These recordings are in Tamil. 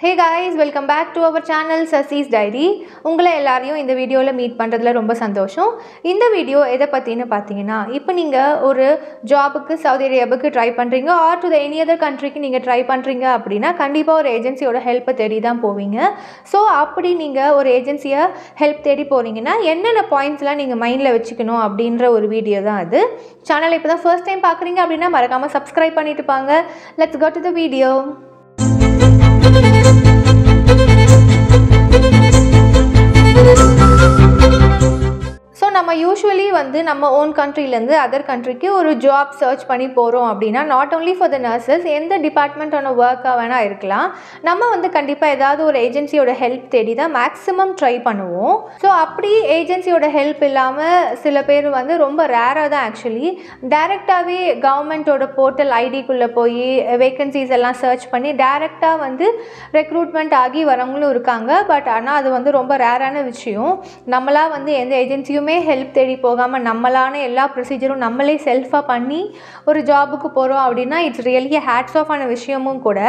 Hey guys, welcome back to our channel Sasi's Diary. உங்களை எல்லாரையும் இந்த வீடியோவில் மீட் பண்ணுறதுல ரொம்ப சந்தோஷம். இந்த வீடியோ எதை பற்றின்னு பார்த்தீங்கன்னா, இப்போ நீங்கள் ஒரு ஜாபுக்கு சவுதி அரேபியாவுக்கு ட்ரை பண்ணுறீங்க ஆர் டு எனி அதர் கண்ட்ரிக்கு நீங்கள் ட்ரை பண்ணுறீங்க அப்படின்னா கண்டிப்பாக ஒரு ஏஜென்சியோட ஹெல்ப்பை தேடி தான் போவீங்க. ஸோ அப்படி நீங்கள் ஒரு ஏஜென்சியை ஹெல்ப் தேடி போகிறீங்கன்னா என்னென்ன பாயிண்ட்ஸ்லாம் நீங்கள் மைண்டில் வச்சுக்கணும் அப்படின்ற ஒரு வீடியோ தான் அது. சேனலை இப்போ தான் ஃபர்ஸ்ட் டைம் பார்க்குறீங்க அப்படின்னா மறக்காமல் சப்ஸ்கிரைப் பண்ணிட்டு பாங்க. Let's go to the video. So நம்ம யூஸ்வலி நம்ம ஓன் கண்ட்ரிலேருந்து அதர் கண்ட்ரிக்கு ஒரு ஜாப் சர்ச் பண்ணி போகிறோம் அப்படின்னா not only for the nurses, எந்த டிபார்ட்மெண்ட்டான ஒர்க்காக வேணால் இருக்கலாம், நம்ம கண்டிப்பாக ஏதாவது ஒரு ஏஜென்சியோட ஹெல்ப் தேடி தான் மேக்ஸிமம் ட்ரை பண்ணுவோம். ஸோ அப்படி ஏஜென்சியோட ஹெல்ப் இல்லாமல் சில பேர் ரொம்ப ரேராக தான் ஆக்சுவலி டைரெக்டாகவே கவர்மெண்ட்டோட போர்ட்டல் ஐடிக்குள்ளே போய் வேக்கன்சிஸ் எல்லாம் சர்ச் பண்ணி டைரெக்டாக ரெக்ரூட்மெண்ட் ஆகி வரவங்களும் இருக்காங்க. பட் ஆனால் அது ரொம்ப ரேரான விஷயம். நம்மளா எந்த ஏஜென்சியுமே ஹெல்ப் தேடி போகாமல் நம்மளான எல்லா ப்ரொசீஜரும் நம்மளே செல்ஃபாக பண்ணி ஒரு ஜாபுக்கு போகிறோம் அப்படின்னா இட்ஸ் ரியலி ஹேட்ஸ் ஆஃப் ஆன விஷயமும் கூட.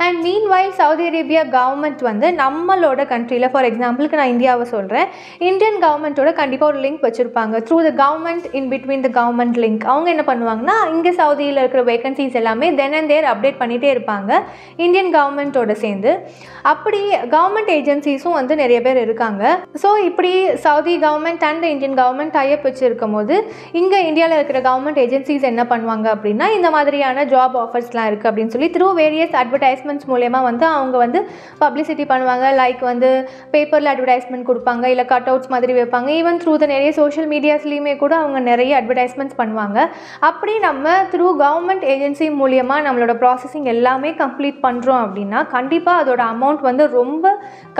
And mean while Saudi Arabia government நம்மளோட கண்ட்ரியில், ஃபார் எக்ஸாம்பிளுக்கு நான் இந்தியாவை சொல்கிறேன், இந்தியன் கவர்மெண்ட்டோட கண்டிப்பாக ஒரு லிங்க் வச்சுருப்பாங்க through the government in between the government link. அவங்க என்ன பண்ணுவாங்கன்னா இங்கே சவுதியில் இருக்கிற வேகன்சிஸ் எல்லாமே தென் அண்ட் தேர் அப்டேட் பண்ணிகிட்டே இருப்பாங்க இந்தியன் கவர்மெண்ட்டோட சேர்ந்து. அப்படி கவர்மெண்ட் ஏஜென்சிஸும் நிறைய பேர் இருக்காங்க. ஸோ இப்படி Saudi government and Indian government type வச்சுருக்கும் போது இங்கே இந்தியாவில் இருக்கிற கவர்மெண்ட் ஏஜென்சிஸ் என்ன பண்ணுவாங்க அப்படின்னா இந்த மாதிரியான ஜாப் ஆஃபர்ஸ்லாம் இருக்குது அப்படின்னு சொல்லி த்ரூ வேரியஸ் அட்வர்டைஸ்மெண்ட்ஸ் மூலயமா அவங்க பப்ளிசிட்டி பண்ணுவாங்க. லைக் பேப்பரில் அட்வர்டைஸ்மெண்ட் கொடுப்பாங்க, இல்லை கட் அவுட்ஸ் மாதிரி வைப்பாங்க. ஈவன் த்ரூ த நிறைய சோஷியல் மீடியாஸ்லேயுமே கூட அவங்க நிறைய அட்வர்டைஸ்மெண்ட்ஸ் பண்ணுவாங்க. அப்படி நம்ம த்ரூ கவர்மெண்ட் ஏஜென்சி மூலியமாக நம்மளோட ப்ராசஸிங் எல்லாமே கம்ப்ளீட் பண்ணுறோம் அப்படின்னா கண்டிப்பாக அதோட அமௌண்ட் ரொம்ப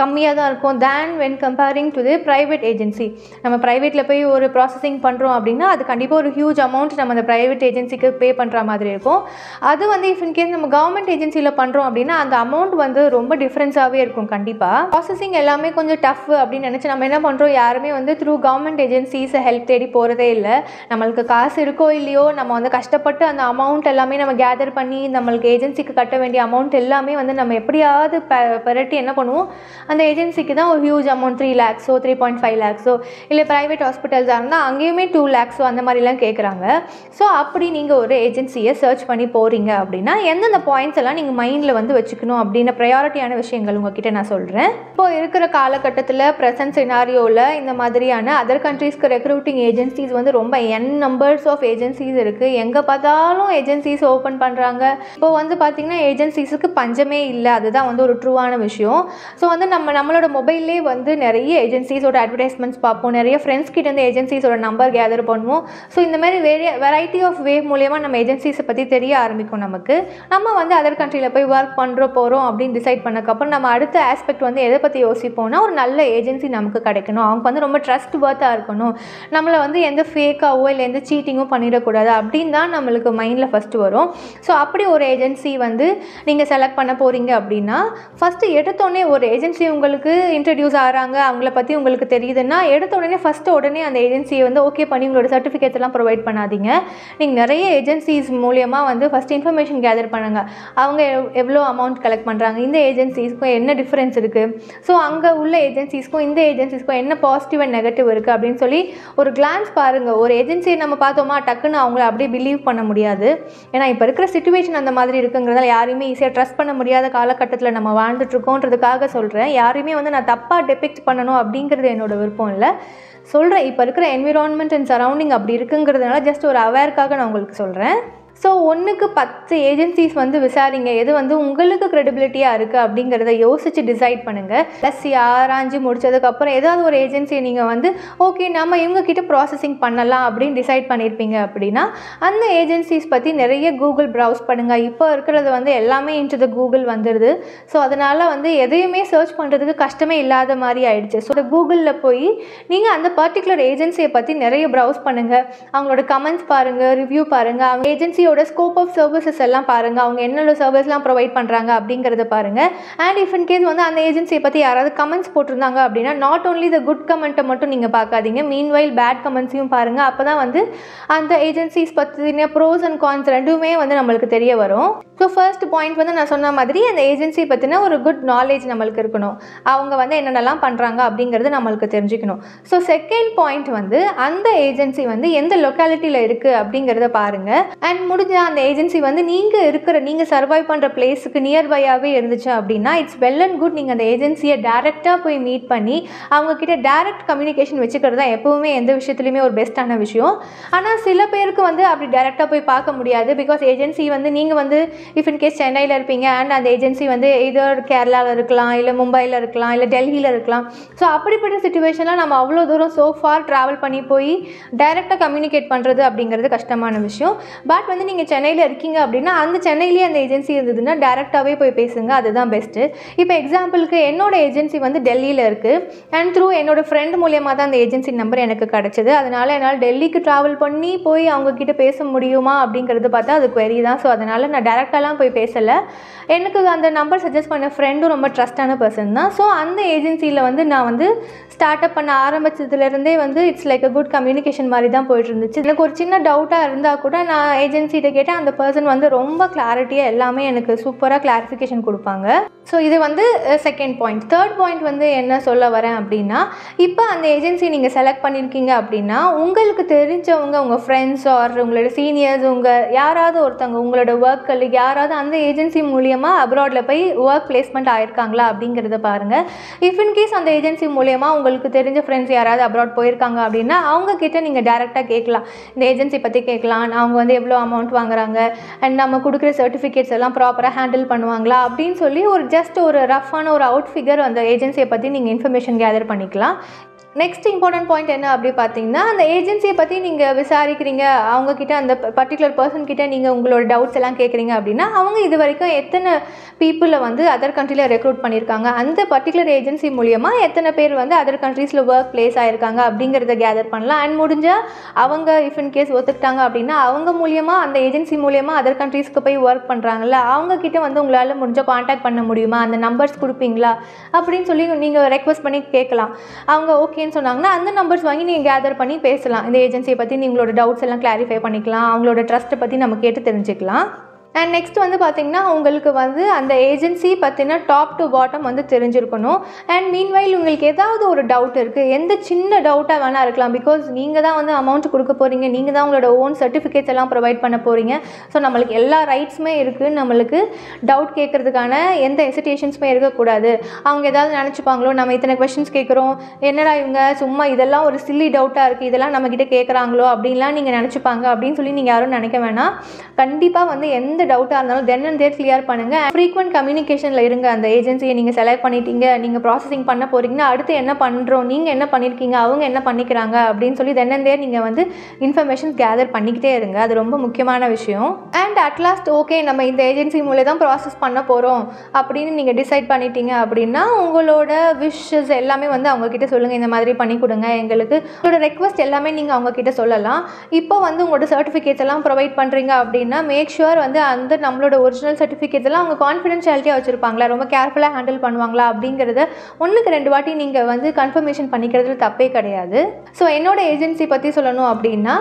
கம்மியாக தான் இருக்கும் then when comparing to the private agency. நம்ம ப்ரைவேட்டில் போய் ஒரு ப்ராசஸிங் பண்ணுறோம் அப்படின்னா அது கண்டிப்பாக ஒரு ஹியூஜ் அமௌண்ட் நம்ம அந்த ப்ரைவேட் ஏஜென்சிக்கு பே பண்ணுற மாதிரி இருக்கும். அது இஃப் இன்கேஸ் நம்ம கவர்மெண்ட் ஏஜென்சியில் பண்ணுறோம் அப்படின்னா அந்த அமௌண்ட் ரொம்ப டிஃப்ரென்ஸாகவே இருக்கும். கண்டிப்பாக ப்ராசஸிங் எல்லாமே கொஞ்சம் டஃப் அப்படின்னு நினச்சி நம்ம என்ன பண்ணுறோம், யாருமே த்ரூ கவர்மெண்ட் ஏஜென்சிஸை ஹெல்ப் தேடி போகிறதே இல்லை. நம்மளுக்கு காசு இருக்கோ இல்லையோ நம்ம கஷ்டப்பட்டு அந்த அமௌண்ட் எல்லாமே நம்ம கேதர் பண்ணி நம்மளுக்கு ஏஜென்சிக்கு கட்ட வேண்டிய அமௌண்ட் எல்லாமே நம்ம எப்படியாவது பெரட்டி என்ன பண்ணுவோம், அந்த ஏஜென்சிக்கு தான் ஒரு ஹியூஜ் அமௌண்ட் 3 lakhs 3.5 lakhs இல்லை ப்ரைவேட் ஹாஸ்பிட்டல்ஸாக இருந்தால் அங்கேயுமே 2 lakhs அந்த மாதிரிலாம் கேட்குறாங்க. ஸோ அப்படி நீங்கள் ஒரு ஏஜென்சியை சர்ச் பண்ணி போகிறீங்க அப்படின்னா எந்தெந்த பாயிண்ட்ஸ் எல்லாம் நீங்கள் மைண்டில் வச்சுக்கணும் அப்படின்ற ப்ரையாரிட்டியான விஷயங்கள் உங்ககிட்ட நான் சொல்கிறேன். இப்போ இருக்கிற காலகட்டத்தில் ப்ரெசன்ட் சினாரியோவில் இந்த மாதிரியான அதர் கண்ட்ரீஸ்க்கு ரெக்ரூட்டிங் ஏஜென்சிஸ் ரொம்ப நம்பர்ஸ் ஆஃப் ஏஜென்சிஸ் இருக்குது. எங்கே பார்த்தாலும் ஏஜென்சிஸ் ஓப்பன் பண்ணுறாங்க. இப்போ பார்த்தீங்கன்னா ஏஜென்சிஸுக்கு பஞ்சமே இல்லை. அதுதான் ஒரு ட்ரூவான விஷயம். ஸோ நம்மளோட மொபைல்லே நிறைய ஏஜென்சிஸோட அட்வர்டைஸ்மெண்ட்ஸ் பார்ப்போம். நிறைய ஃப்ரெண்ட்ஸ் கிட்ட இருந்து ஏஜென்சிஸோட நம்பர் கேதர் பண்ணுவோம். ஸோ இந்த மாதிரி வெரைட்டி ஆஃப் வே மூலியமாக நம்ம ஏஜென்சிஸை பற்றி தெரிய ஆரம்பிக்கும். நம்ம அதர் கண்ட்ரியில் போய் ஒர்க் போகிறோம் அப்படின்னு டிசைட் பண்ணக்கப்புறம் நம்ம அடுத்த ஆஸ்பெக்ட் எதை பற்றி யோசிப்போம்னா ஒரு நல்ல ஏஜென்சி நமக்கு கிடைக்கணும், அவங்க ரொம்ப ட்ரஸ்ட் வர்த்தாக இருக்கணும், நம்மளை எந்த ஃபேக்காவோ இல்லை எந்த சீட்டிங்கும் பண்ணிடக்கூடாது அப்படின்னு தான் நம்மளுக்கு மைண்டில் ஃபஸ்ட்டு வரும். ஸோ அப்படி ஒரு ஏஜென்சி நீங்கள் செலக்ட் பண்ண போகிறீங்க அப்படின்னா ஃபஸ்ட்டு எடுத்தோடனே ஒரு ஏஜென்சி உங்களுக்கு இன்ட்ரடியூஸ் ஆகிறாங்க, அவங்கள பற்றி உங்களுக்கு தெரியுதுன்னா உடனே அந்த ஏஜென்சியை ஓகே பண்ணி உங்களோட சர்டிஃபிகேட்ஸ் எல்லாம் ப்ரொவைட் பண்ணாதீங்க. நீங்கள் நிறைய ஏஜென்சிஸ் மூலியமாக ஃபஸ்ட் இன்ஃபர்மேஷன் கேதர் பண்ணுங்கள். அவங்க எவ்வளோ அமௌண்ட் கலெக்ட் பண்ணுறாங்க, இந்த ஏஜென்சிஸ்க்கும் என்ன டிஃப்ரென்ஸ் இருக்குது, ஸோ அங்கே உள்ள ஏஜென்சிஸ்க்கும் இந்த ஏஜென்சிஸ்க்கும் என்ன பாசிட்டிவ் அண்ட் நெகட்டிவ் இருக்குது அப்படின்னு சொல்லி ஒரு கிளான்ஸ் பாருங்கள். ஒரு ஏஜென்சியை நம்ம பார்த்தோமா டக்குன்னு அவங்கள அப்படியே பிலீவ் பண்ண முடியாது. ஏன்னா இப்போ இருக்கிற சிச்சுவேஷன் அந்த மாதிரி இருக்குங்கிறதால யாரையுமே ஈஸியாக ட்ரஸ்ட் பண்ண முடியாத காலகட்டத்தில் நம்ம வாழ்ந்துட்டுருக்கோன்றதுக்காக சொல்கிறேன். யாரையுமே நான் தப்பாக டெபிக்ட் பண்ணணும் அப்படிங்கிறது என்னோட விருப்பம் இல்லை. சொல்கிறேன் இப்போ இருக்கிற என்விரான்மெண்ட் அண்ட் சரௌண்டிங் அப்படி இருக்குங்கிறதுனால ஜஸ்ட் ஒரு அவேர்க்காக நான் உங்களுக்கு சொல்கிறேன். ஸோ 1க்கு 10 ஏஜென்சிஸ் விசாரிங்க. எது உங்களுக்கு க்ரெடிபிலிட்டியாக இருக்குது அப்படிங்கிறத யோசித்து டிசைட் பண்ணுங்கள். ப்ளஸ் ஆராய்ஞ்சு முடிச்சதுக்கப்புறம் ஏதாவது ஒரு ஏஜென்சியை நீங்கள் ஓகே நம்ம இவங்கக்கிட்ட ப்ராசஸிங் பண்ணலாம் அப்படின்னு டிசைட் பண்ணியிருப்பீங்க அப்படின்னா அந்த ஏஜென்சிஸ் பற்றி நிறைய கூகுள் ப்ரௌஸ் பண்ணுங்கள். இப்போ இருக்கிறது எல்லாமே இன்ட்டு த கூகுள் வந்துடுது. ஸோ அதனால் எதையுமே சர்ச் பண்ணுறதுக்கு கஷ்டமே இல்லாத மாதிரி ஆயிடுச்சு. ஸோ கூகுளில் போய் நீங்கள் அந்த பர்டிகுலர் ஏஜென்சியை பற்றி நிறைய ப்ரௌஸ் பண்ணுங்கள். அவங்களோட கமெண்ட்ஸ் பாருங்கள், ரிவ்யூ பாருங்கள், அவங்க ஏஜென்சி ஏஜென்சியோட ஸ்கோப் ஆஃப் சர்வீசஸ் எல்லாம் பாருங்கள், அவங்க என்னென்ன சர்வீஸ்லாம் ப்ரொவைட் பண்ணுறாங்க அப்படிங்கிறத பாருங்கள். அண்ட் இஃப் இன் கேஸ் வந்து அந்த ஏஜென்சியை பற்றி யாராவது கமெண்ட்ஸ் போட்டிருந்தாங்க அப்படின்னா நாட் ஓன்லி த குட் கமெண்ட்டை மட்டும் நீங்கள் பார்க்காதீங்க, மீன்வைல் பேட் கமெண்ட்ஸையும் பாருங்கள். அப்போ தான் வந்து அந்த ஏஜென்சிஸ் பற்றின ப்ரோஸ் அண்ட் கான்ஸ் ரெண்டுமே வந்து நம்மளுக்கு தெரிய வரும். ஸோ ஃபர்ஸ்ட் பாயிண்ட் வந்து நான் சொன்ன மாதிரி அந்த ஏஜென்சி பற்றின ஒரு குட் நாலேஜ் நம்மளுக்கு இருக்கணும், அவங்க வந்து என்னென்னலாம் பண்ணுறாங்க அப்படிங்கிறது நம்மளுக்கு தெரிஞ்சுக்கணும். ஸோ செகண்ட் பாயிண்ட் வந்து அந்த ஏஜென்சி வந்து எந்த லொக்காலிட்டியில் இருக்குது அப்படிங்கிறத பாருங்கள். அண்ட் முடிஞ்சால் அந்த ஏஜென்சி வந்து நீங்கள் சர்வைவ் பண்ணுற பிளேஸுக்கு நியர்பையாகவே இருந்துச்சு அப்படின்னா இட்ஸ் வெல் அண்ட் குட். நீங்கள் அந்த ஏஜென்சியை டேரெக்டாக போய் மீட் பண்ணி அவங்கக்கிட்ட டேரெக்ட் கம்யூனிகேஷன் வச்சுக்கிறது தான் எப்போவுமே எந்த விஷயத்துலையுமே ஒரு பெஸ்ட்டான விஷயம். ஆனால் சில பேருக்கு வந்து அப்படி டேரெக்டாக போய் பார்க்க முடியாது. பிகாஸ் ஏஜென்சி வந்து நீங்கள் வந்து இஃப் இன் கேஸ் சென்னையில் இருப்பீங்க அண்ட் அந்த ஏஜென்சி வந்து இதர் கேரளாவில் இருக்கலாம், இல்லை மும்பையில் இருக்கலாம், இல்லை டெல்லியில் இருக்கலாம். ஸோ அப்படிப்பட்ட சிச்சுவேஷனில் நம்ம அவ்வளோ தூரம் ஸோ ஃபார் ட்ராவல் பண்ணி போய் டைரெக்டாக கம்யூனிகேட் பண்ணுறது அப்படிங்கிறது கஷ்டமான விஷயம். பட் வந்து நீங்கள் சென்னையில் இருக்கீங்க அப்படின்னா அந்த சென்னையிலேயே அந்த ஏஜென்சி இருந்ததுன்னா டேரெக்டாகவே போய் பேசுங்க, அதுதான் பெஸ்ட்டு. இப்போ எக்ஸாம்பிளுக்கு என்னோடய ஏஜென்சி வந்து டெல்லியில் இருக்குது அண்ட் த்ரூ என்னோடய ஃப்ரெண்ட் மூலியமாக தான் அந்த ஏஜென்சி நம்பர் எனக்கு கிடச்சிது. அதனால் என்னால் டெல்லிக்கு ட்ராவல் பண்ணி போய் அவங்கக்கிட்ட பேச முடியுமா அப்படிங்கிறது பார்த்தா அது குவெரி தான். ஸோ அதனால் நான் டேரெக்டாலாம் போய் பேசலை. எனக்கு அந்த நம்பர் சஜஸ்ட் பண்ண ஃப்ரெண்டும் ரொம்ப ட்ரஸ்டான பர்சன் தான். ஸோ அந்த ஏஜென்சியில் வந்து நான் வந்து ஸ்டார்ட் அப் பண்ண ஆரம்பிச்சதுலேருந்தே வந்து it's like a good communication மாதிரி தான் போயிட்டு இருந்துச்சு. எனக்கு ஒரு சின்ன டவுட்டாக இருந்தால் கூட நான் ஏஜென்சிகிட்ட கேட்டேன், அந்த பர்சன் வந்து ரொம்ப கிளாரிட்டியாக எல்லாமே எனக்கு சூப்பராக கிளாரிஃபிகேஷன் கொடுப்பாங்க. ஸோ இது வந்து செகண்ட் பாயிண்ட். தேர்ட் பாயிண்ட் வந்து என்ன சொல்ல வரேன் அப்படின்னா, இப்போ அந்த ஏஜென்சி நீங்கள் செலக்ட் பண்ணியிருக்கீங்க அப்படின்னா உங்களுக்கு தெரிஞ்சவங்க, உங்கள் ஃப்ரெண்ட்ஸ் ஆர் உங்களோட சீனியர்ஸ், யாராவது ஒருத்தவங்க உங்களோட ஒர்க் கலீக் யாராவது அந்த ஏஜென்சி மூலியமாக அப்ராடில் போய் ஒர்க் பிளேஸ்மெண்ட் ஆயிருக்காங்களா அப்படிங்கிறத பாருங்கள். இஃப் இன் கேஸ் அந்த ஏஜென்சி மூலியமாக உங்களுக்கு தெரிஞ்ச ஃப்ரெண்ட்ஸ் யாராவது அப்ராட் போயிருக்காங்க அப்படின்னா அவங்கக்கிட்ட நீங்கள் டேரெக்டாக கேட்கலாம், இந்த ஏஜென்சி பற்றி கேட்கலாம், அவங்க வந்து எவ்வளோ அமௌண்ட் வாங்குறாங்க அண்ட் நம்ம கொடுக்குற சர்டிஃபிகேட்ஸ் எல்லாம் ப்ராப்பராக ஹேண்டில் பண்ணுவாங்களா அப்படின்னு சொல்லி ஜஸ்ட் ஒரு ரஃப்பான ஒரு அவுட் ஃபிகர் அந்த ஏஜென்சியை பற்றி நீங்கள் இன்ஃபர்மேஷன் கேதர் பண்ணிக்கலாம். நெக்ஸ்ட் இம்பார்ட்டன்ட் பாயிண்ட் என்ன அப்படி பார்த்தீங்கன்னா, அந்த ஏஜென்சியை பற்றி நீங்கள் விசாரிக்கிறீங்க, அவங்கக்கிட்ட அந்த பர்டிகுலர் பர்சன்கிட்ட நீங்கள் உங்களோட டவுட்ஸ் எல்லாம் கேட்குறீங்க அப்படின்னா அவங்க இது வரைக்கும் எத்தனை பீப்புளை வந்து அதர் கண்ட்ரியில் ரெக்ரூட் பண்ணியிருக்காங்க, அந்த பர்டிகுலர் ஏஜென்சி மூலியமாக எத்தனை பேர் வந்து அதர் கண்ட்ரீஸில் ஒர்க் பிளேஸ் ஆகிருக்காங்க அப்படிங்கிறத கேதர் பண்ணலாம். அண்ட் முடிஞ்சால் அவங்க இஃப் இன் கேஸ் ஒத்துக்கிட்டாங்க அப்படின்னா அவங்க மூலியமாக அந்த ஏஜென்சி மூலியமாக அதர் கண்ட்ரீஸ்க்கு போய் ஒர்க் பண்ணுறாங்கல்ல அவங்கக்கிட்ட வந்து உங்களால் முடிஞ்சால் காண்டாக்ட் பண்ண முடியுமா, அந்த நம்பர்ஸ் கொடுப்பீங்களா அப்படின்னு சொல்லி நீங்கள் ரெக்வஸ்ட் பண்ணி கேட்கலாம். அவங்க ஓகே சொன்னாங்கன்னா அந்த நம்பர்ஸ் வாங்கி நீங்கள் கேதர் பண்ணி பேசலாம். இந்த ஏஜென்சியை பற்றி நீங்களோட டவுட்ஸ் எல்லாம் கிளாரிஃபை பண்ணிக்கலாம், அவங்களோட ட்ரஸ்ட்டை பற்றி நம்ம கேட்டு தெரிஞ்சுக்கலாம். அண்ட் நெக்ஸ்ட் வந்து பார்த்திங்கன்னா உங்களுக்கு வந்து அந்த ஏஜென்சி பற்றின டாப் டு பாட்டம் வந்து தெரிஞ்சிருக்கணும். அண்ட் மீன்வைல் உங்களுக்கு ஏதாவது ஒரு டவுட் இருக்குது, எந்த சின்ன டவுட்டாக வேணால் இருக்கலாம், பிகாஸ் நீங்கள் தான் வந்து அமௌண்ட் கொடுக்க போகிறீங்க, நீங்கள் தான் உங்களோட ஓன் சர்டிஃபிகேட்ஸ் எல்லாம் ப்ரொவைட் பண்ண போகிறீங்க. ஸோ நம்மளுக்கு எல்லா ரைட்ஸுமே இருக்குது, நம்மளுக்கு டவுட் கேட்குறதுக்கான எந்த ஹெசிடேஷன்ஸுமே இருக்கக்கூடாது. அவங்க ஏதாவது நினச்சிப்பாங்களோ நம்ம இத்தனை கொஷின்ஸ் கேட்குறோம், என்னடா இவங்க சும்மா இதெல்லாம் ஒரு சில்லி டவுட்டாக இருக்குது, இதெல்லாம் நம்மக்கிட்ட கேட்குறாங்களோ அப்படின்லாம் நீங்கள் நினச்சிப்பாங்க அப்படின்னு சொல்லி நீங்கள் யாரும் நினைக்க வேணாம். கண்டிப்பாக வந்து எந்த டவுட்டாக இருந்தாலும் தென் அண்ட் தேர் கிளியர் பண்ணுங்கள். ஃப்ரீக்வெண்ட் கம்யூனிகேஷனில் இருங்க. அந்த ஏஜென்சியை நீங்கள் செலக்ட் பண்ணிட்டீங்க, நீங்கள் ப்ராசஸிங் பண்ண போகிறீங்கன்னா அடுத்து என்ன பண்ணுறோம், நீங்கள் என்ன பண்ணியிருக்கீங்க, அவங்க என்ன பண்ணிக்கிறாங்க அப்படின்னு சொல்லி தென் அண்ட் தேர் நீங்கள் வந்து இன்ஃபர்மேஷன்ஸ் கேதர் பண்ணிக்கிட்டே இருங்க. அது ரொம்ப முக்கியமான விஷயம். அண்ட் அட்லாஸ்ட் ஓகே நம்ம இந்த ஏஜென்சி மூலம் தான் ப்ராசஸ் பண்ண போகிறோம் அப்படின்னு நீங்கள் டிசைட் பண்ணிட்டீங்க அப்படின்னா உங்களோட விஷஸ் எல்லாமே வந்து அவங்கக்கிட்ட சொல்லுங்கள், இந்த மாதிரி பண்ணி கொடுங்க எங்களுக்கு, உங்களோட ரெக்வஸ்ட் எல்லாமே நீங்கள் அவங்கக்கிட்ட சொல்லலாம். இப்போ வந்து உங்களோட சர்டிஃபிகேட்ஸ் எல்லாம் ப்ரொவைட் பண்ணுறீங்க அப்படின்னா மேக் ஷுர் வந்து அந்த நம்மளோட ஒரிஜினல் சர்டிஃபிகேட்ஸ் எல்லாம் அவங்க கான்ஃபிடென்ஷியாலிட்டியாக வச்சுருப்பாங்களா, ரொம்ப கேர்ஃபுல்லாக ஹேண்டில் பண்ணுவாங்களா அப்படிங்கிறத 1-2 வாட்டி நீங்கள் வந்து கன்ஃபர்மேஷன் பண்ணிக்கிறதுல தப்பே கிடையாது. ஸோ என்னோட ஏஜென்சி பற்றி சொல்லணும் அப்படின்னா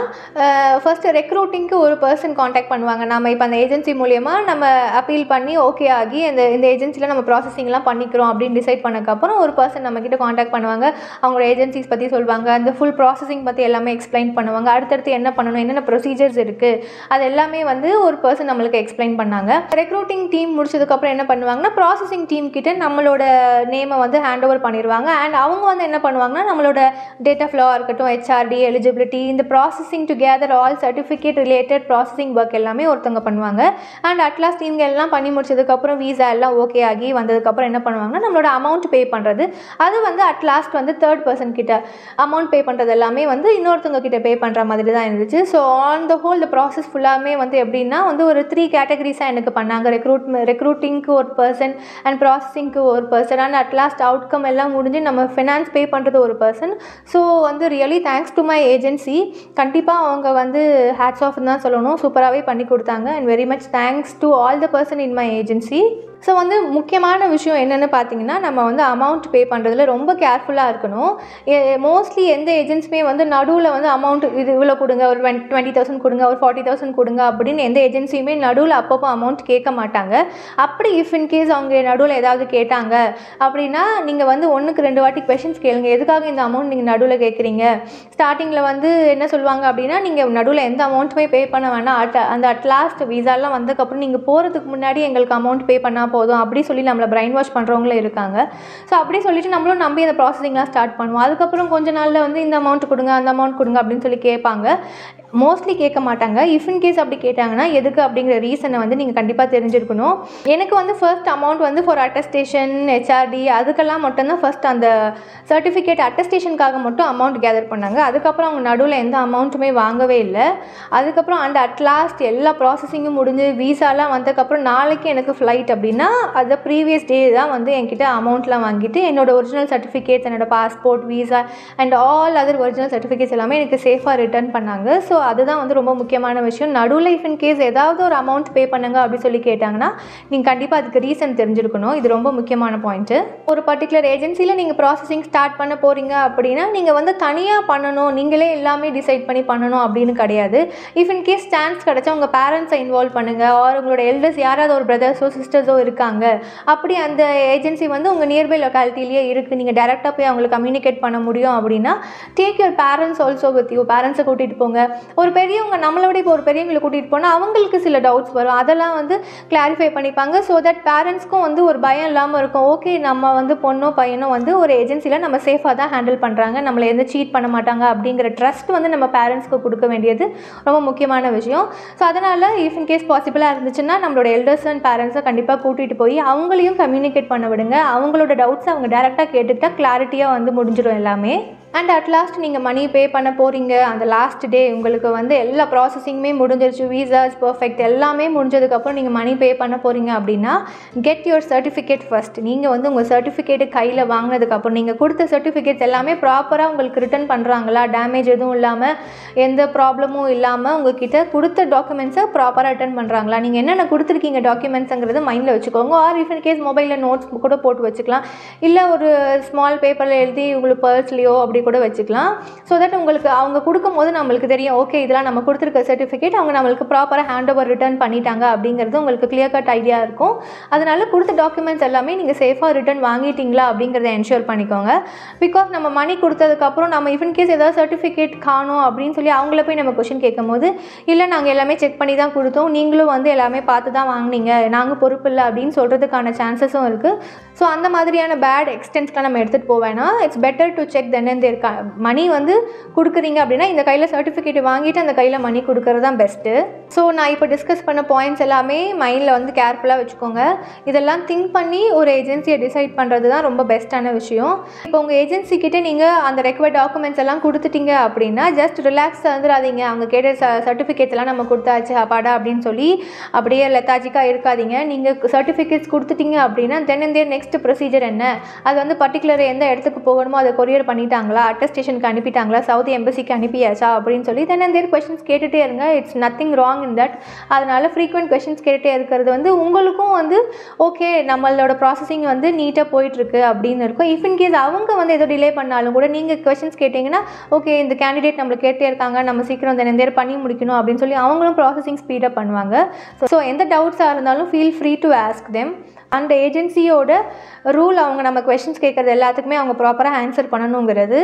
ஃபர்ஸ்ட் ரெக்ரூட்டிங்க்கு ஒரு பர்சன் காண்டாக்ட் பண்ணுவாங்க. நம்ம இப்போ அந்த ஏஜென்சி மூலியமாக நம்ம அப்பீல் பண்ணி ஓகே ஆகி இந்த ஏஜென்சியில் நம்ம ப்ராசஸிங்லாம் பண்ணிக்கிறோம் அப்படின்னு டிசைட் பண்ணக்கப்புறம் ஒரு பர்சன் நம்மக்கிட்ட காண்டாக்ட் பண்ணுவாங்க, அவங்களோட ஏஜென்சிஸ் பற்றி சொல்லுவாங்க, அந்த ஃபுல் ப்ராசஸிங் பற்றி எல்லாமே எக்ஸ்பிளைன் பண்ணுவாங்க, அடுத்தடுத்து என்ன பண்ணணும், என்னென்ன ப்ரொசீஜர்ஸ் இருக்குது அது எல்லாமே வந்து ஒரு பர்சன் நம்மளுக்கு எக்ஸ்பிளைன் பண்ணாங்க. ரெக்ரூட்டிங் டீம் முடிச்சதுக்கப்புறம் என்ன பண்ணுவாங்கன்னா ப்ராசஸிங் டீம் கிட்ட நம்மளோட நேமை வந்து ஹேண்ட் ஓவர் பண்ணிடுவாங்க. அண்ட் அவங்க வந்து என்ன பண்ணுவாங்கன்னா நம்மளோட டேட்டா ஃப்ளோ இருக்கட்டும், ஹெச்ஆர்டி, எலிஜிபிலிட்டி, இந்த processing together all certificate related processing work எல்லாமே ஒருத்தவங்க பண்ணுவாங்க. அண்ட் அட்லாஸ்ட் இவங்க எல்லாம் பண்ணி முடிச்சதுக்கப்புறம் வீசா எல்லாம் ஓகே ஆகி வந்ததுக்கப்புறம் என்ன பண்ணுவாங்கன்னா நம்மளோட அமௌண்ட் பே பண்ணுறது, அது வந்து அட்லாஸ்ட் வந்து தேர்ட் பர்சன் கிட்ட அமௌண்ட் பே பண்ணுறது எல்லாமே வந்து இன்னொருத்தவங்க கிட்ட பே பண்ணுற மாதிரி தான் இருந்துச்சு. So on the whole the process ஃபுல்லாமே வந்து எப்படின்னா வந்து ஒரு 3 கேட்டகரிஸாக எனக்கு பண்ணாங்க. ரெக்ரூட்டிங்க்கு ஒரு பர்சன் அண்ட் ப்ராசஸிங்க்கு ஒரு person and at last outcome எல்லாம் முடிஞ்சு நம்ம ஃபினான்ஸ் பே பண்ணுறது ஒரு பர்சன். ஸோ வந்து really thanks to my agency. கண்டிப்பாக அவங்க வந்து ஹேட்ஸ் ஆஃப் தான் சொல்லணும், சூப்பராகவே பண்ணி கொடுத்தாங்க. And very much thanks to all the person in my agency. So வந்து முக்கியமான விஷயம் என்னென்னு பார்த்தீங்கன்னா, நம்ம வந்து அமௌண்ட் பே பண்ணுறதுல ரொம்ப கேர்ஃபுல்லாக இருக்கணும். மோஸ்ட்லி எந்த ஏஜென்சியுமே வந்து நடுவில் வந்து அமௌண்ட் இது இவ்வளோ கொடுங்க, ஒரு 20,000 கொடுங்க, ஒரு 40,000 கொடுங்க அப்படின்னு எந்த ஏஜென்சியுமே நடுவில் அப்பப்போ அமௌண்ட் கேட்க மாட்டாங்க. அப்படி இஃப் இன்கேஸ் அவங்க நடுவில் ஏதாவது கேட்டாங்க அப்படின்னா, நீங்கள் வந்து 1க்கு 2 வாட்டி கொஷின்ஸ் கேளுங்க. எதுக்காக இந்த அமௌண்ட் நீங்கள் நடுவில் கேட்குறீங்க? ஸ்டார்டிங்கில் வந்து என்ன சொல்லுவாங்க அப்படின்னா, நீங்கள் நடுவில் எந்த அமௌண்ட்டுமே பே பண்ண வேணாம், அந்த அட்லாஸ்ட் விசாலாம் வந்ததுக்கப்புறம் நீங்கள் போகிறதுக்கு முன்னாடி எங்களுக்கு அமௌண்ட் பே பண்ணால் போதும் அப்படி சொல்லி நம்மளை பிரைன் வாஷ் பண்ணுறவங்களும் இருக்காங்க. ஸோ அப்படி சொல்லிட்டு நம்மளும் நம்பி அந்த ப்ராசஸிங்லாம் ஸ்டார்ட் பண்ணுவோம். அதுக்கப்புறம் கொஞ்ச நாளில் வந்து இந்த அமௌண்ட் கொடுங்க, அந்த அமௌண்ட் கொடுங்க அப்படின்னு சொல்லி கேட்பாங்க. மோஸ்ட்லி கேட்க மாட்டாங்க. இஃப் இன்கேஸ் அப்படி கேட்டாங்கன்னா எதுக்கு அப்படிங்கிற ரீசனை வந்து நீங்கள் கண்டிப்பாக தெரிஞ்சிருக்கணும். எனக்கு வந்து ஃபர்ஸ்ட் அமௌண்ட் வந்து ஃபார் அட்டஸ்டேஷன், ஹெச்ஆர்டி அதுக்கெல்லாம் மட்டும்தான் ஃபர்ஸ்ட் அந்த சர்டிஃபிகேட் அட்டஸ்டேஷனுக்காக மட்டும் அமௌண்ட் கேதர் பண்ணாங்க. அதுக்கப்புறம் அவங்க நடுவில் எந்த அமௌண்ட்டுமே வாங்கவே இல்லை. அதுக்கப்புறம் அந்த அட்லாஸ்ட் எல்லா ப்ராசஸிங்கும் முடிஞ்சு விசாலாம் வந்ததுக்கப்புறம் நாளைக்கு எனக்கு ஃப்ளைட் அப்படின்னா அது ப்ரீவியஸ் டே தான் வந்து என்கிட்ட அமௌண்ட்லாம் வாங்கிட்டு என்னோட ஒரிஜினல் சர்டிஃபிகேட்ஸ், என்னோட passport, visa and all other original certificates எல்லாமே எனக்கு சேஃபாக ரிட்டர்ன் பண்ணாங்க. ஸோ அதுதான் வந்து ரொம்ப முக்கியமான விஷயம். நடுவில் இஃப் இன் கேஸ் ஏதாவது ஒரு அமௌண்ட் பே பண்ணுங்க அப்படி சொல்லி கேட்டாங்கன்னா நீங்கள் கண்டிப்பாக அதுக்கு ரீசன் தெரிஞ்சிருக்கணும். இது ரொம்ப முக்கியமான பாயிண்ட்டு. ஒரு பர்டிகுலர் ஏஜென்சியில் நீங்கள் ப்ராசஸிங் ஸ்டார்ட் பண்ண போகிறீங்க அப்படின்னா நீங்கள் வந்து தனியாக பண்ணணும், நீங்களே எல்லாமே டிசைட் பண்ணி பண்ணணும் அப்படின்னு கிடையாது. இஃப் இன் கேஸ் சான்ஸ் கிடச்சா உங்கள் பேரண்ட்ஸை இன்வால்வ் பண்ணுங்கள். ஆர் உங்களோட எல்டர்ஸ் யாராவது ஒரு பிரதர்ஸோ சிஸ்டர்ஸோ இருக்காங்க, அப்படி அந்த ஏஜென்சி வந்து உங்கள் நியர்பை லொக்காலிட்டிலேயே இருக்குது, நீங்கள் டேரெக்டாக போய் அவங்களுக்கு கம்யூனிகேட் பண்ண முடியும் அப்படின்னா take your parents also with you. பேரண்ட்ஸை கூட்டிகிட்டு போங்க. ஒரு பெரியவங்க நம்மளை விட இப்போ ஒரு பெரியவங்களை கூட்டிகிட்டு போனால் அவங்களுக்கு சில டவுட்ஸ் வரும், அதெல்லாம் வந்து கிளாரிஃபை பண்ணிப்பாங்க. ஸோ தட் பேரண்ட்ஸ்க்கும் வந்து ஒரு பயம் இல்லாமல் இருக்கும். ஓகே, நம்ம வந்து பொண்ணோ பையனோ வந்து ஒரு ஏஜென்சியில் நம்ம சேஃபாக தான் ஹேண்டில் பண்ணுறாங்க, நம்மளை எந்த சீட் பண்ண மாட்டாங்க அப்படிங்கிற ட்ரஸ்ட் வந்து நம்ம பேரண்ட்ஸ்க்கு கொடுக்க வேண்டியது ரொம்ப முக்கியமான விஷயம். ஸோ அதனால் இஃப் இன் கேஸ் பாசிபிளாக இருந்துச்சுன்னா நம்மளோட எல்டர்ஸ் அண்ட் பேரண்ட்ஸை கண்டிப்பாக கூட்டிகிட்டு போய் அவங்களையும் கம்யூனிகேட் பண்ண விடுங்க. அவங்களோட டவுட்ஸை அவங்க டேரெக்டாக கேட்டுக்கிட்டா கிளாரிட்டியாக வந்து முடிஞ்சிடும் எல்லாமே. அண்ட் அட் லாஸ்ட் நீங்கள் மணி பே பண்ண போகிறீங்க. அந்த லாஸ்ட் டே உங்களுக்கு வந்து எல்லா ப்ராசஸிங்குமே முடிஞ்சிருச்சு, விசாஸ் பர்ஃபெக்ட் எல்லாமே முடிஞ்சதுக்கப்புறம் நீங்கள் மணி பே பண்ண போகிறீங்க அப்படின்னா கெட் யுவர் சர்டிஃபிகேட் ஃபர்ஸ்ட். நீங்கள் வந்து உங்கள் சர்டிஃபிகேட்டு கையில் வாங்கினதுக்கப்புறம் நீங்கள் கொடுத்த சர்டிஃபிகேட்ஸ் எல்லாமே ப்ராப்பராக உங்களுக்கு ரிட்டர்ன் பண்ணுறாங்களா, டேமேஜ் எதுவும் இல்லாமல், எந்த ப்ராப்ளமும் இல்லாமல் உங்கள்கிட்ட கொடுத்த டாக்குமெண்ட்ஸை ப்ராப்பராக ரிட்டர்ன் பண்ணுறாங்களா, நீங்கள் என்னென்ன கொடுத்துருக்கீங்க டாக்குமெண்ட்ஸுங்கிறது மைண்டில் வச்சுக்கோங்க. ஆர் இஃப் இன் கேஸ் மொபைலில் நோட்ஸ் கூட போட்டு வச்சுக்கலாம், இல்லை ஒரு ஸ்மால் பேப்பரில் எழுதி உங்களுக்கு பர்ஸ்லையோ அப்படி கூட வச்சுக்கலாம். ஸோ தட் உங்களுக்கு அவங்க கொடுக்கும்போது நம்மளுக்கு தெரியும், ஓகே இதெல்லாம் நம்ம கொடுத்துருக்க சர்டிஃபிகேட் அவங்க நம்மளுக்கு ப்ராப்பராக ஹேண்ட் ஓவர் ரிட்டர்ன் பண்ணிட்டாங்க அப்படிங்கிறது உங்களுக்கு கிளியர் கட் ஐடியா இருக்கும். அதனால கொடுத்த டாக்குமெண்ட்ஸ் எல்லாமே நீங்கள் சேஃபாக ரிட்டர்ன் வாங்கிட்டீங்களா அப்படிங்கிறத என்ஷூர் பண்ணிக்கோங்க. பிகாஸ் நம்ம மணி கொடுத்ததுக்கப்புறம் நம்ம இஃப் இன் கேஸ் ஏதாவது சர்டிஃபிகேட் காணும் அப்படின்னு சொல்லி அவங்கள போய் நம்ம கொஷின் கேட்கும் போது, இல்லை நாங்கள் எல்லாமே செக் பண்ணி தான் கொடுத்தோம், நீங்களும் வந்து எல்லாமே பார்த்து தான் வாங்கினீங்க, நாங்கள் பொறுப்பு இல்லை அப்படின்னு சொல்கிறதுக்கான சான்சஸும் இருக்குது. ஸோ அந்த மாதிரியான பேட் எக்ஸ்டென்ஸ்லாம் நம்ம எடுத்துகிட்டு போவேன்னா it's better to check then and there. Money வந்து கொடுக்குறீங்க அப்படின்னா இந்த கையில் சர்டிஃபிகேட் வாங்கிட்டு அந்த கையில் மணி கொடுக்கறது தான் பெஸ்ட்டு. ஸோ நான் இப்போ டிஸ்கஸ் பண்ண பாயிண்ட்ஸ் எல்லாமே மைண்டில் வந்து கேர்ஃபுல்லாக வச்சுக்கோங்க. இதெல்லாம் திங்க் பண்ணி ஒரு ஏஜென்சியை டிசைட் பண்ணுறது தான் ரொம்ப பெஸ்ட்டான விஷயம். இப்போ உங்கள் ஏஜென்சிக்கிட்டே நீங்கள் அந்த ரெக்வயர்ட் டாக்குமெண்ட்ஸ் எல்லாம் கொடுத்துட்டீங்க அப்படின்னா ஜஸ்ட் ரிலாக்ஸாக வந்துடாதீங்க. அவங்க கேட்ட சர்டிஃபிகேட்ஸ் எல்லாம் நம்ம கொடுத்தாச்சு அப்பாடா அப்படின்னு சொல்லி அப்படியே லெத்தாஜிக்காக இருக்காதீங்க. நீங்கள் சர்டிஃபிகேட்ஸ் கொடுத்துட்டீங்க அப்படின்னா then and there next procedure என்ன, அது வந்து பர்டிகுலர் எந்த இடத்துக்கு போகணுமோ அதை கொரியர் பண்ணிட்டாங்களா, அட்டஸ்டேஷனுக்கு அனுப்பிட்டாங்களா, சவுதி எம்பசிக்கு அனுப்பியாச்சா அப்படின்னு சொல்லி தென் அண்ட் தேர் கொஷின்ஸ் கேட்டுகிட்டே இருங்க. It's nothing wrong in that. அதனால் ஃப்ரீக்வெண்ட் கொஷின்ஸ் கேட்டுகிட்டே இருக்கிறது வந்து உங்களுக்கும் வந்து ஓகே நம்மளோட ப்ராசஸிங் வந்து நீட்டாக போயிட்டுருக்கு அப்படின்னு இருக்கும். இஃப் இன் கேஸ் அவங்க வந்து ஏதோ டிலே பண்ணாலும் கூட நீங்கள் கொஷின்ஸ் கேட்டிங்கன்னா ஓகே இந்த கேண்டிடேட் நம்மளை கேட்டே இருக்காங்க, நம்ம சீக்கிரம் தென் அண்ட் தேர் பண்ணி முடிக்கணும் அப்படின்னு சொல்லி அவங்களும் ப்ராசஸிங் ஸ்பீடப் பண்ணுவாங்க. ஸோ எந்த டவுட்ஸாக இருந்தாலும் feel free to ask them. அந்த ஏஜென்சியோட ரூல் அவங்க நம்ம கொஷின்ஸ் கேட்குறது எல்லாத்துக்குமே அவங்க ப்ராப்பராக ஆன்சர் பண்ணணுங்கிறது.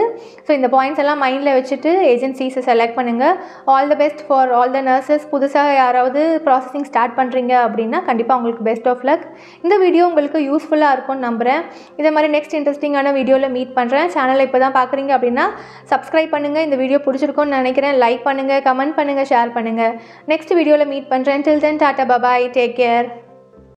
ஸோ இந்த பாயிண்ட்ஸ் எல்லாம் மைண்டில் வச்சுட்டு ஏஜென்சிஸை செலக்ட் பண்ணுங்கள். All the best for all the nurses. புதுசாக யாராவது ப்ராசஸிங் ஸ்டார்ட் பண்ணுறீங்க அப்படின்னா கண்டிப்பாக உங்களுக்கு பெஸ்ட் ஆஃப் லக். இந்த வீடியோ உங்களுக்கு யூஸ்ஃபுல்லாக இருக்கும்னு நம்புகிறேன். இதே மாதிரி நெக்ஸ்ட் இன்ட்ரெஸ்டிங்கான வீடியோவில் மீட் பண்ணுறேன். சேனலை இப்போ தான் பார்க்குறீங்க அப்படின்னா சப்ஸ்கிரைப் பண்ணுங்கள். இந்த வீடியோ பிடிச்சிருக்கும்னு நினைக்கிறேன். லைக் பண்ணுங்கள், கமெண்ட் பண்ணுங்கள், ஷேர் பண்ணுங்கள். நெக்ஸ்ட் வீடியோவில் மீட் பண்ணுறேன். டில் தென் டாட்டா, பாய், டேக் கேர்.